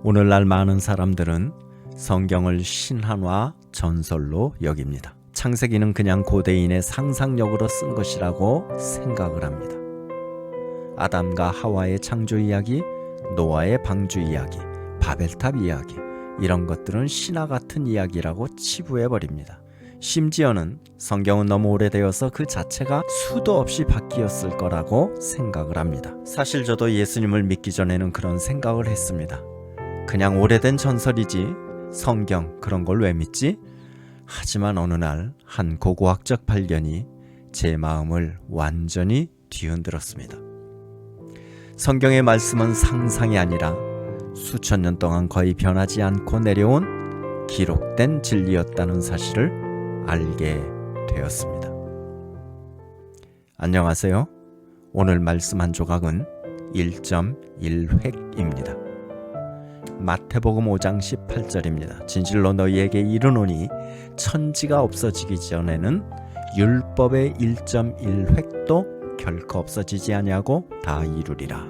오늘날 많은 사람들은 성경을 신화와 전설로 여깁니다. 창세기는 그냥 고대인의 상상력으로 쓴 것이라고 생각을 합니다. 아담과 하와의 창조 이야기, 노아의 방주 이야기, 바벨탑 이야기, 이런 것들은 신화 같은 이야기라고 치부해버립니다. 심지어는 성경은 너무 오래되어서 그 자체가 수도 없이 바뀌었을 거라고 생각을 합니다. 사실 저도 예수님을 믿기 전에는 그런 생각을 했습니다. 그냥 오래된 전설이지 성경 그런 걸 왜 믿지? 하지만 어느 날 한 고고학적 발견이 제 마음을 완전히 뒤흔들었습니다. 성경의 말씀은 상상이 아니라 수천 년 동안 거의 변하지 않고 내려온 기록된 진리였다는 사실을 알게 되었습니다. 안녕하세요. 오늘 말씀 한 조각은 1.1획입니다. 마태복음 5장 18절입니다. 진실로 너희에게 이르노니 천지가 없어지기 전에는 율법의 1.1획도 결코 없어지지 아니하고 다 이루리라.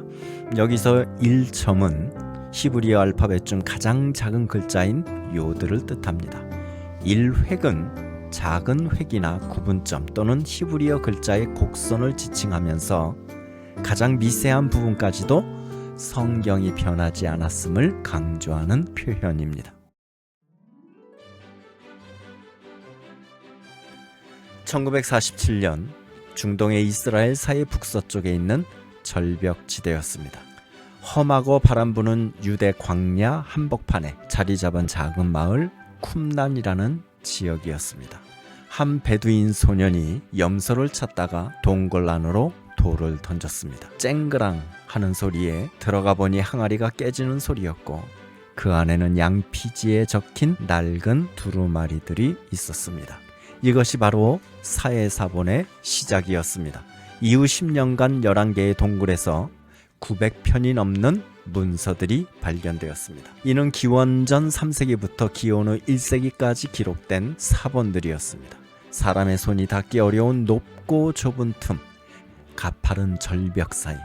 여기서 1점은 히브리어 알파벳 중 가장 작은 글자인 요드를 뜻합니다. 1획은 작은 획이나 구분점 또는 히브리어 글자의 곡선을 지칭하면서 가장 미세한 부분까지도 성경이 변하지 않았음을 강조하는 표현입니다. 1947년 중동의 이스라엘 사해 북서쪽에 있는 절벽지대였습니다. 험하고 바람 부는 유대 광야 한복판에 자리 잡은 작은 마을 쿰란이라는 지역이었습니다. 한 베두인 소년이 염소를 찾다가 동굴 안으로 돌을 던졌습니다. 쨍그랑 하는 소리에 들어가 보니 항아리가 깨지는 소리였고 그 안에는 양피지에 적힌 낡은 두루마리들이 있었습니다. 이것이 바로 사해사본의 시작이었습니다. 이후 10년간 11개의 동굴에서 900편이 넘는 문서들이 발견되었습니다. 이는 기원전 3세기부터 기원 후 1세기까지 기록된 사본들이었습니다. 사람의 손이 닿기 어려운 높고 좁은 틈, 가파른 절벽 사이,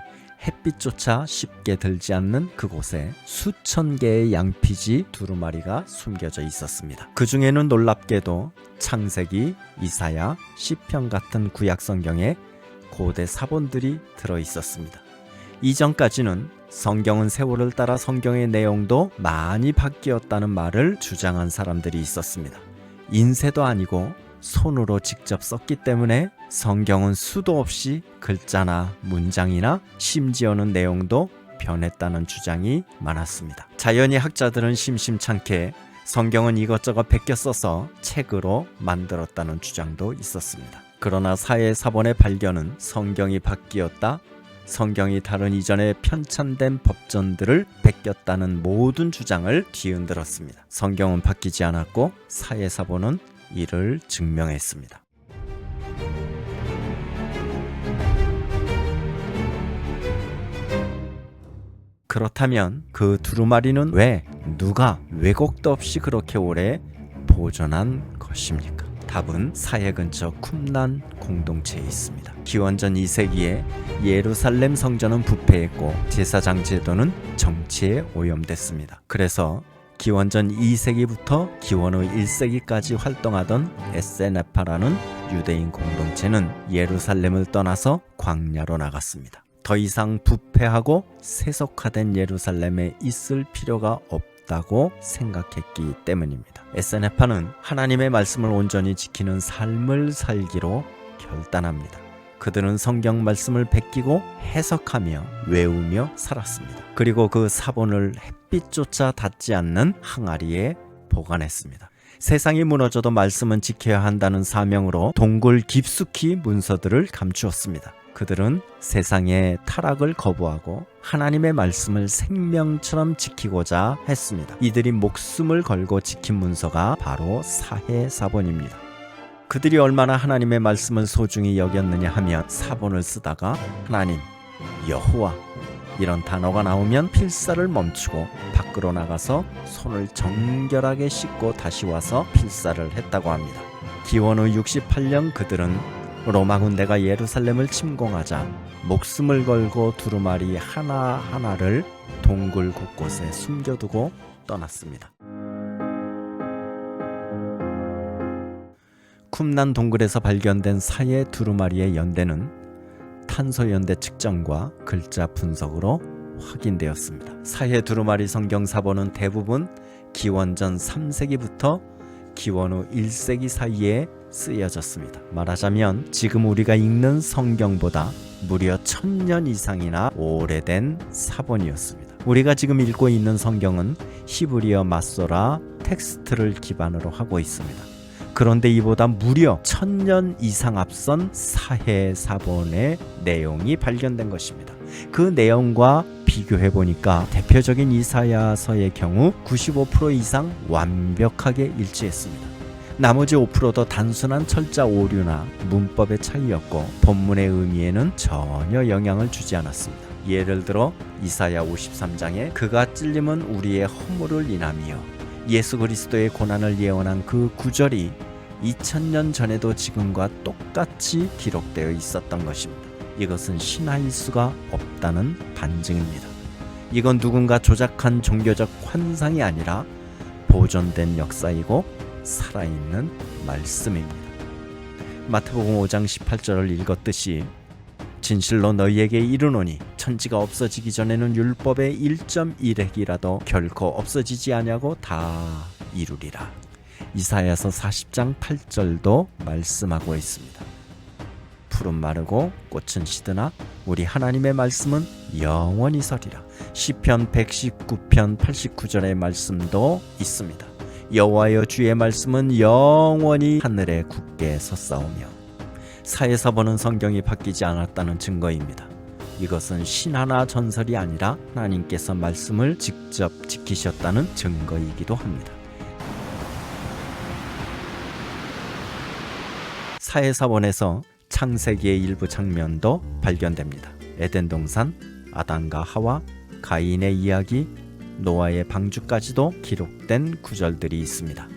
햇빛조차 쉽게 들지 않는 그곳에 수천 개의 양피지 두루마리가 숨겨져 있었습니다. 그 중에는 놀랍게도 창세기, 이사야, 시편 같은 구약 성경에 고대 사본들이 들어 있었습니다. 이전까지는 성경은 세월을 따라 성경의 내용도 많이 바뀌었다는 말을 주장한 사람들이 있었습니다. 인쇄도 아니고 손으로 직접 썼기 때문에 성경은 수도 없이 글자나 문장이나 심지어는 내용도 변했다는 주장이 많았습니다. 자연의 학자들은 심심찮게 성경은 이것저것 베껴 써서 책으로 만들었다는 주장도 있었습니다. 그러나 사해사본의 발견은 성경이 바뀌었다, 성경이 다른 이전의 편찬된 법전들을 베꼈다는 모든 주장을 뒤흔들었습니다. 성경은 바뀌지 않았고 사해사본은 이를 증명했습니다. 그렇다면 그 두루마리는 왜 누가 왜곡도 없이 그렇게 오래 보존한 것입니까? 답은 사해 근처 쿰란 공동체에 있습니다. 기원전 2세기에 예루살렘 성전은 부패했고 제사장 제도는 정치에 오염됐습니다. 그래서 기원전 2세기부터 기원 후 1세기까지 활동하던 에세네파라는 유대인 공동체는 예루살렘을 떠나서 광야로 나갔습니다. 더 이상 부패하고 세속화된 예루살렘에 있을 필요가 없다고 생각했기 때문입니다. 에세네파는 하나님의 말씀을 온전히 지키는 삶을 살기로 결단합니다. 그들은 성경 말씀을 베끼고 해석하며 외우며 살았습니다. 그리고 그 사본을 햇빛조차 닿지 않는 항아리에 보관했습니다. 세상이 무너져도 말씀은 지켜야 한다는 사명으로 동굴 깊숙이 문서들을 감추었습니다. 그들은 세상의 타락을 거부하고 하나님의 말씀을 생명처럼 지키고자 했습니다. 이들이 목숨을 걸고 지킨 문서가 바로 사해사본입니다. 그들이 얼마나 하나님의 말씀을 소중히 여겼느냐 하면 사본을 쓰다가 하나님, 여호와 이런 단어가 나오면 필사를 멈추고 밖으로 나가서 손을 정결하게 씻고 다시 와서 필사를 했다고 합니다. 기원 후 68년 그들은 로마 군대가 예루살렘을 침공하자 목숨을 걸고 두루마리 하나하나를 동굴 곳곳에 숨겨두고 떠났습니다. 쿰난 동굴에서 발견된 사해 두루마리의 연대는 탄소 연대 측정과 글자 분석으로 확인되었습니다. 사해 두루마리 성경 사본은 대부분 기원전 3세기부터 기원 후 1세기 사이에 쓰여졌습니다. 말하자면 지금 우리가 읽는 성경보다 무려 1000년 이상이나 오래된 사본이었습니다. 우리가 지금 읽고 있는 성경은 히브리어 마소라 텍스트를 기반으로 하고 있습니다. 그런데 이보다 무려 1000년 이상 앞선 사해 사본의 내용이 발견된 것입니다. 그 내용과 비교해 보니까 대표적인 이사야서의 경우 95% 이상 완벽하게 일치했습니다. 나머지 5%도 단순한 철자 오류나 문법의 차이였고 본문의 의미에는 전혀 영향을 주지 않았습니다. 예를 들어 이사야 53장에 그가 찔림은 우리의 허물을 인하며 예수 그리스도의 고난을 예언한 그 구절이 2000년 전에도 지금과 똑같이 기록되어 있었던 것입니다. 이것은 신화일 수가 없다는 반증입니다. 이건 누군가 조작한 종교적 환상이 아니라 보존된 역사이고 살아있는 말씀입니다. 마태복음 5장 18절을 읽었듯이 진실로 너희에게 이르노니 천지가 없어지기 전에는 율법의 1.1핵이라도 결코 없어지지 아니하고 다 이루리라. 이사야서 40장 8절도 말씀하고 있습니다. 푸른 마르고 꽃은 시드나 우리 하나님의 말씀은 영원히 서리라. 시편 119편 89절의 말씀도 있습니다. 여호와여 주의 말씀은 영원히 하늘에 굳게 섰사오며 사해사 보는 성경이 바뀌지 않았다는 증거입니다. 이것은 신화나 전설이 아니라 하나님께서 말씀을 직접 지키셨다는 증거이기도 합니다. 사해사본에서 창세기의 일부 장면도 발견됩니다. 에덴 동산, 아담과 하와, 가인의 이야기, 노아의 방주까지도 기록된 구절들이 있습니다.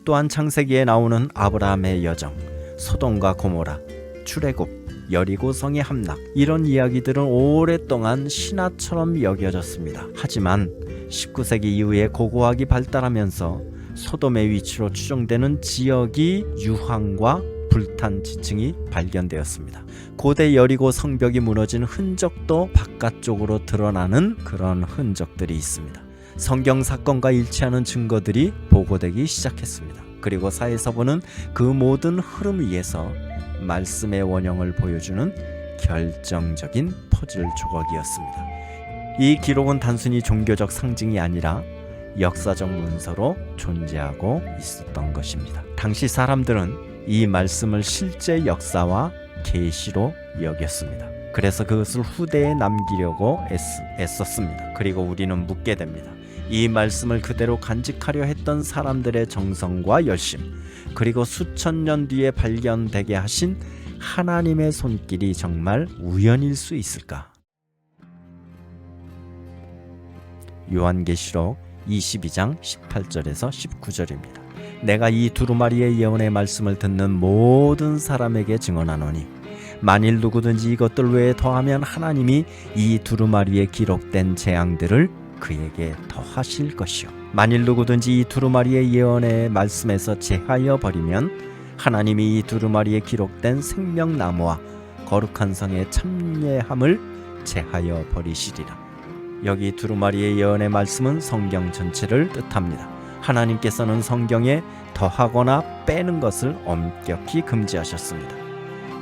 또한 창세기에 나오는 아브라함의 여정, 소돔과 고모라, 출애굽, 여리고성의 함락, 이런 이야기들은 오랫동안 신화처럼 여겨졌습니다. 하지만 19세기 이후에 고고학이 발달하면서 소돔의 위치로 추정되는 지역이 유황과 불탄 지층이 발견되었습니다. 고대 여리고 성벽이 무너진 흔적도 바깥쪽으로 드러나는 그런 흔적들이 있습니다. 성경 사건과 일치하는 증거들이 보고되기 시작했습니다. 그리고 사해서본은 그 모든 흐름 위에서 말씀의 원형을 보여주는 결정적인 퍼즐 조각이었습니다. 이 기록은 단순히 종교적 상징이 아니라 역사적 문서로 존재하고 있었던 것입니다. 당시 사람들은 이 말씀을 실제 역사와 계시로 여겼습니다. 그래서 그것을 후대에 남기려고 애썼습니다. 그리고 우리는 묻게 됩니다. 이 말씀을 그대로 간직하려 했던 사람들의 정성과 열심, 그리고 수천 년 뒤에 발견되게 하신 하나님의 손길이 정말 우연일 수 있을까? 요한계시록 22장 18절에서 19절입니다. 내가 이 두루마리의 예언의 말씀을 듣는 모든 사람에게 증언하노니 만일 누구든지 이것들 외에 더하면 하나님이 이 두루마리에 기록된 재앙들을 그에게 더하실 것이요 만일 누구든지 이 두루마리의 예언의 말씀에서 제하여 버리면 하나님이 이 두루마리에 기록된 생명나무와 거룩한 성의 참례함을 제하여 버리시리라. 여기 두루마리의 예언의 말씀은 성경 전체를 뜻합니다. 하나님께서는 성경에 더하거나 빼는 것을 엄격히 금지하셨습니다.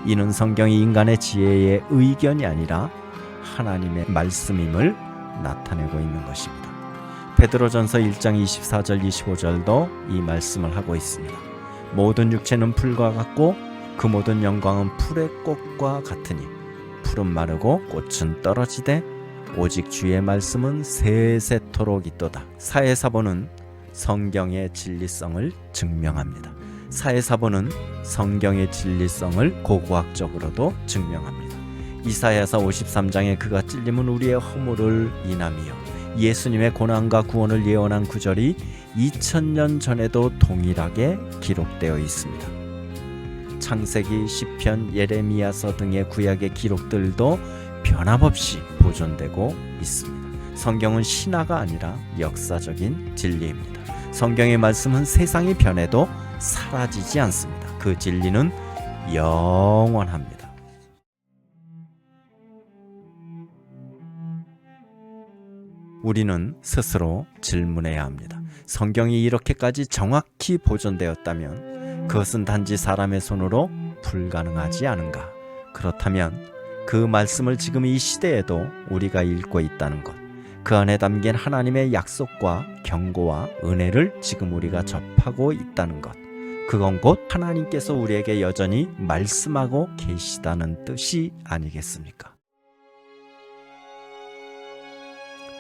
이는 성경이 인간의 지혜의 의견이 아니라 하나님의 말씀임을 나타내고 있는 것입니다. 베드로전서 1장 24절 25절도 이 말씀을 하고 있습니다. 모든 육체는 풀과 같고 그 모든 영광은 풀의 꽃과 같으니 풀은 마르고 꽃은 떨어지되 오직 주의 말씀은 세세토록 있도다. 사해사본은 성경의 진리성을 증명합니다. 사해사본은 성경의 진리성을 고고학적으로도 증명합니다. 이사야서 53장에 그가 찔림은 우리의 허물을 인하며 예수님의 고난과 구원을 예언한 구절이 2000년 전에도 동일하게 기록되어 있습니다. 창세기, 시편, 예레미야서 등의 구약의 기록들도 변함없이 보존되고 있습니다. 성경은 신화가 아니라 역사적인 진리입니다. 성경의 말씀은 세상이 변해도 사라지지 않습니다. 그 진리는 영원합니다. 우리는 스스로 질문해야 합니다. 성경이 이렇게까지 정확히 보존되었다면 그것은 단지 사람의 손으로 불가능하지 않은가? 그렇다면 그 말씀을 지금 이 시대에도 우리가 읽고 있다는 것, 그 안에 담긴 하나님의 약속과 경고와 은혜를 지금 우리가 접하고 있다는 것, 그건 곧 하나님께서 우리에게 여전히 말씀하고 계시다는 뜻이 아니겠습니까?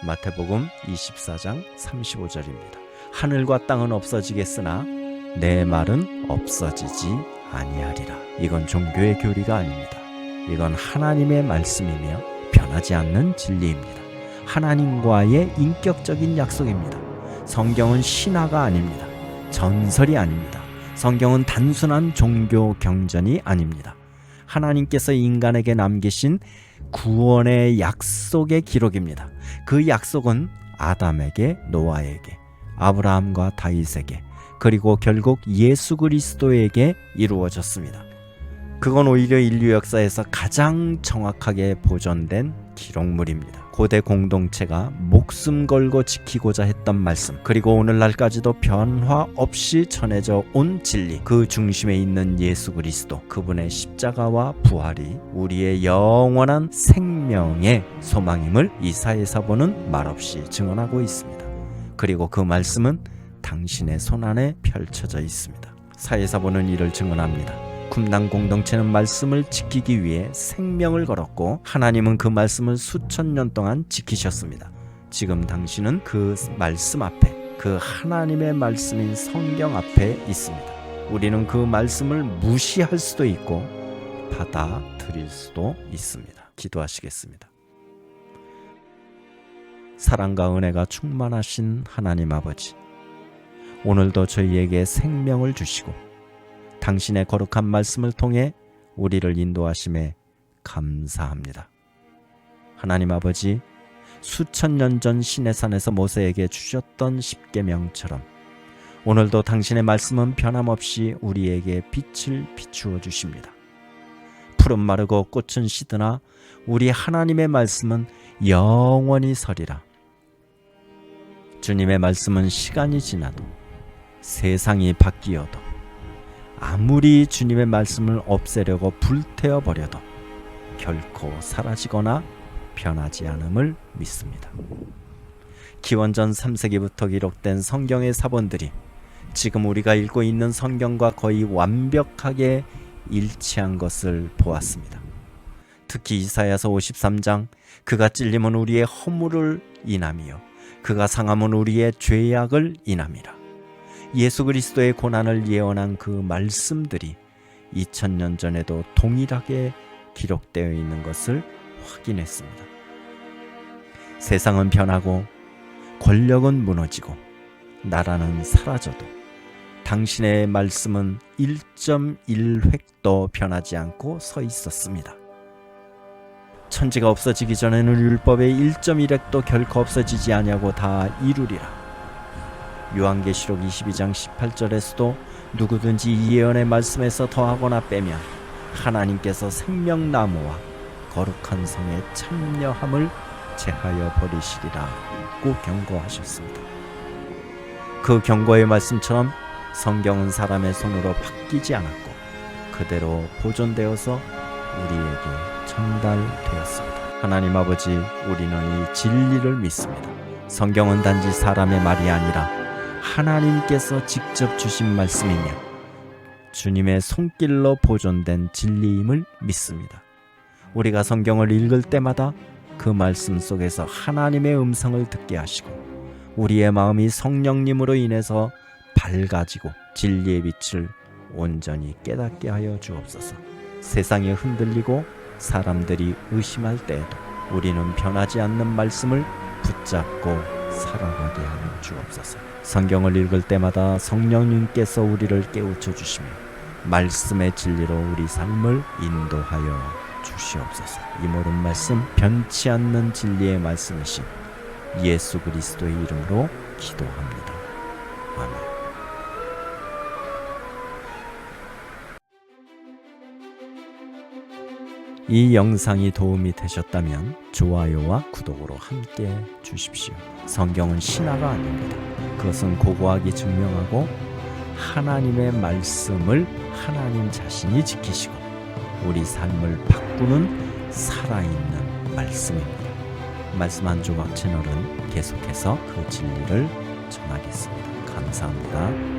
마태복음 24장 35절입니다. 하늘과 땅은 없어지겠으나 내 말은 없어지지 아니하리라. 이건 종교의 교리가 아닙니다. 이건 하나님의 말씀이며 변하지 않는 진리입니다. 하나님과의 인격적인 약속입니다. 성경은 신화가 아닙니다. 전설이 아닙니다. 성경은 단순한 종교 경전이 아닙니다. 하나님께서 인간에게 남기신 구원의 약속의 기록입니다. 그 약속은 아담에게, 노아에게, 아브라함과 다윗에게, 그리고 결국 예수 그리스도에게 이루어졌습니다. 그건 오히려 인류 역사에서 가장 정확하게 보존된 기록물입니다. 고대 공동체가 목숨 걸고 지키고자 했던 말씀, 그리고 오늘날까지도 변화 없이 전해져 온 진리, 그 중심에 있는 예수 그리스도, 그분의 십자가와 부활이 우리의 영원한 생명의 소망임을 이사야서는 말없이 증언하고 있습니다. 그리고 그 말씀은 당신의 손안에 펼쳐져 있습니다. 사야서는 이를 증언합니다. 쿰난 공동체는 말씀을 지키기 위해 생명을 걸었고 하나님은 그 말씀을 수천 년 동안 지키셨습니다. 지금 당신은 그 말씀 앞에, 그 하나님의 말씀인 성경 앞에 있습니다. 우리는 그 말씀을 무시할 수도 있고 받아들일 수도 있습니다. 기도하시겠습니다. 사랑과 은혜가 충만하신 하나님 아버지, 오늘도 저희에게 생명을 주시고 당신의 거룩한 말씀을 통해 우리를 인도하심에 감사합니다. 하나님 아버지, 수천 년 전 시내산에서 모세에게 주셨던 십계명처럼 오늘도 당신의 말씀은 변함없이 우리에게 빛을 비추어 주십니다. 푸른 마르고 꽃은 시드나 우리 하나님의 말씀은 영원히 서리라. 주님의 말씀은 시간이 지나도, 세상이 바뀌어도, 아무리 주님의 말씀을 없애려고 불태워 버려도 결코 사라지거나 변하지 않음을 믿습니다. 기원전 3세기부터 기록된 성경의 사본들이 지금 우리가 읽고 있는 성경과 거의 완벽하게 일치한 것을 보았습니다. 특히 이사야서 53장, 그가 찔림은 우리의 허물을 인함이요 그가 상함은 우리의 죄악을 인함이라. 예수 그리스도의 고난을 예언한 그 말씀들이 2000년 전에도 동일하게 기록되어 있는 것을 확인했습니다. 세상은 변하고 권력은 무너지고 나라는 사라져도 당신의 말씀은 1.1획도 변하지 않고 서 있었습니다. 천지가 없어지기 전에는 율법의 1.1획도 결코 없어지지 아니하고 다 이루리라. 요한계시록 22장 18절에서도 누구든지 이 예언의 말씀에서 더하거나 빼면 하나님께서 생명나무와 거룩한 성에 참여함을 제하여 버리시리라 고 경고하셨습니다. 그 경고의 말씀처럼 성경은 사람의 손으로 바뀌지 않았고 그대로 보존되어서 우리에게 전달되었습니다. 하나님 아버지, 우리는 이 진리를 믿습니다. 성경은 단지 사람의 말이 아니라 하나님께서 직접 주신 말씀이며 주님의 손길로 보존된 진리임을 믿습니다. 우리가 성경을 읽을 때마다 그 말씀 속에서 하나님의 음성을 듣게 하시고 우리의 마음이 성령님으로 인해서 밝아지고 진리의 빛을 온전히 깨닫게 하여 주옵소서. 세상이 흔들리고 사람들이 의심할 때에도 우리는 변하지 않는 말씀을 붙잡고 살아가게 하여 주옵소서. 성경을 읽을 때마다 성령님께서 우리를 깨우쳐 주시며 말씀의 진리로 우리 삶을 인도하여 주시옵소서. 이 모든 말씀 변치 않는 진리의 말씀이신 예수 그리스도의 이름으로 기도합니다. 아멘. 이 영상이 도움이 되셨다면 좋아요와 구독으로 함께 주십시오. 성경은 신화가 아닙니다. 그것은 고고하게 증명하고 하나님의 말씀을 하나님 자신이 지키시고 우리 삶을 바꾸는 살아있는 말씀입니다. 말씀 한 조각 채널은 계속해서 그 진리를 전하겠습니다. 감사합니다.